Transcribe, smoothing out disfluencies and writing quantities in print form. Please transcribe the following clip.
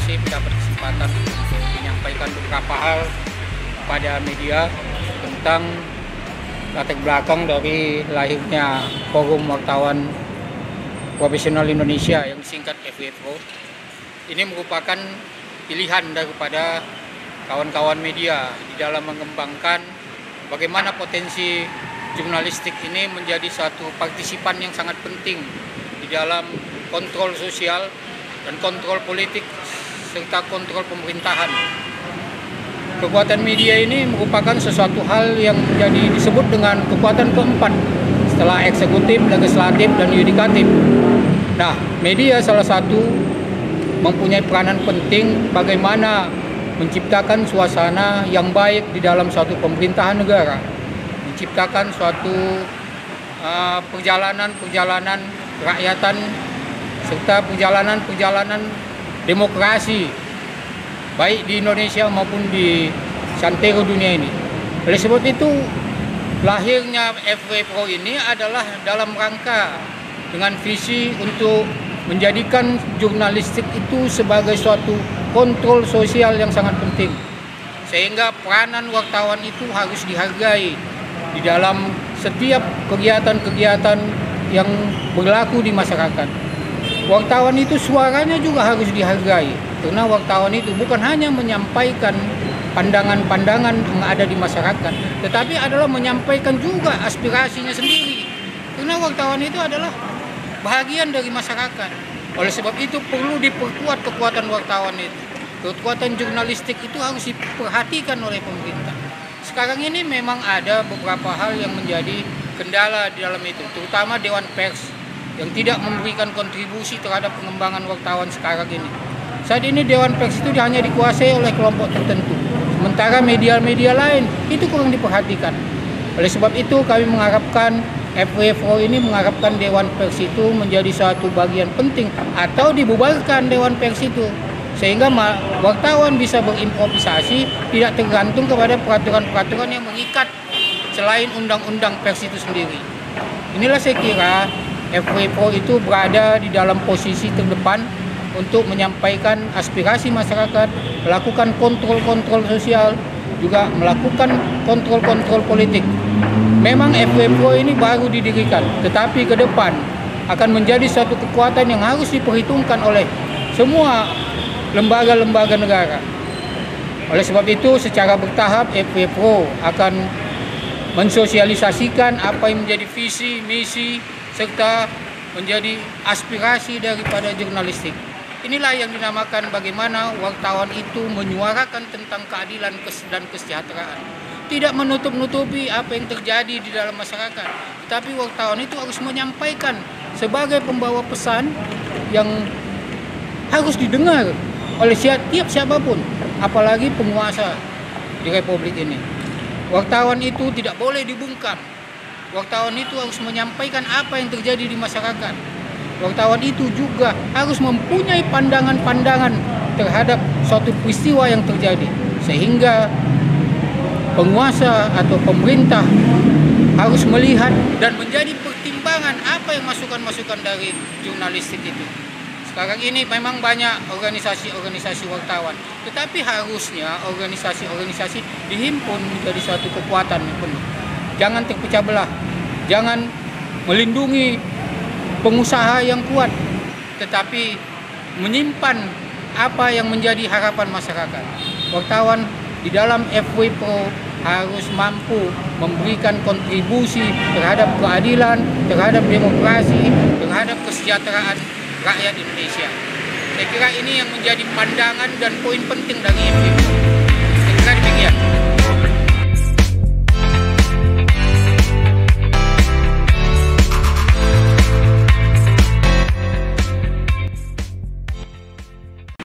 kasih mendapat kesempatan untuk menyampaikan beberapa hal pada media tentang latar belakang dari lahirnya Forum Wartawan Profesional Indonesia yang disingkat FWPro. Ini merupakan pilihan daripada kawan-kawan media di dalam mengembangkan bagaimana potensi jurnalistik ini menjadi satu partisipan yang sangat penting di dalam kontrol sosial dan kontrol politik serta kontrol pemerintahan. Kekuatan media ini merupakan sesuatu hal yang menjadi disebut dengan kekuatan keempat setelah eksekutif, legislatif, dan yudikatif. Nah, media salah satu mempunyai peranan penting bagaimana menciptakan suasana yang baik di dalam suatu pemerintahan negara, menciptakan suatu perjalanan kerakyatan serta perjalanan demokrasi baik di Indonesia maupun di santero dunia ini. Oleh sebab itu, lahirnya FWPro ini adalah dalam rangka dengan visi untuk menjadikan jurnalistik itu sebagai suatu kontrol sosial yang sangat penting, sehingga peranan wartawan itu harus dihargai di dalam setiap kegiatan-kegiatan yang berlaku di masyarakat. Wartawan itu suaranya juga harus dihargai, karena wartawan itu bukan hanya menyampaikan pandangan-pandangan yang ada di masyarakat, tetapi adalah menyampaikan juga aspirasinya sendiri, karena wartawan itu adalah bahagian dari masyarakat. Oleh sebab itu perlu diperkuat kekuatan wartawan itu. Kekuatan jurnalistik itu harus diperhatikan oleh pemerintah. Sekarang ini memang ada beberapa hal yang menjadi kendala di dalam itu, terutama Dewan Pers yang tidak memberikan kontribusi terhadap pengembangan wartawan sekarang ini. Saat ini Dewan Pers itu hanya dikuasai oleh kelompok tertentu, sementara media-media lain itu kurang diperhatikan. Oleh sebab itu kami mengharapkan FWPro ini mengharapkan Dewan Pers itu menjadi satu bagian penting atau dibubarkan Dewan Pers itu, sehingga wartawan bisa berimprovisasi, tidak tergantung kepada peraturan-peraturan yang mengikat selain undang-undang pers itu sendiri. Inilah saya kira FWPro itu berada di dalam posisi terdepan untuk menyampaikan aspirasi masyarakat, melakukan kontrol-kontrol sosial, juga melakukan kontrol-kontrol politik. Memang FWPro ini baru didirikan, tetapi ke depan akan menjadi suatu kekuatan yang harus diperhitungkan oleh semua lembaga-lembaga negara. Oleh sebab itu, secara bertahap FWPro akan mensosialisasikan apa yang menjadi visi, misi, serta menjadi aspirasi daripada jurnalistik. Inilah yang dinamakan bagaimana wartawan itu menyuarakan tentang keadilan dan kesejahteraan. Tidak menutup-nutupi apa yang terjadi di dalam masyarakat, tapi wartawan itu harus menyampaikan sebagai pembawa pesan yang harus didengar oleh siapapun, apalagi penguasa di Republik ini. Wartawan itu tidak boleh dibungkam. Wartawan itu harus menyampaikan apa yang terjadi di masyarakat. Wartawan itu juga harus mempunyai pandangan-pandangan terhadap suatu peristiwa yang terjadi, sehingga penguasa atau pemerintah harus melihat dan menjadi pertimbangan apa yang masukan-masukan dari jurnalistik itu. Sekarang ini memang banyak organisasi-organisasi wartawan, tetapi harusnya organisasi-organisasi dihimpun menjadi suatu kekuatan yang penuh. Jangan terpecah belah, jangan melindungi pengusaha yang kuat, tetapi menyimpan apa yang menjadi harapan masyarakat. Wartawan di dalam FWPro harus mampu memberikan kontribusi terhadap keadilan, terhadap demokrasi, terhadap kesejahteraan rakyat Indonesia. Saya kira ini yang menjadi pandangan dan poin penting dari FWPro.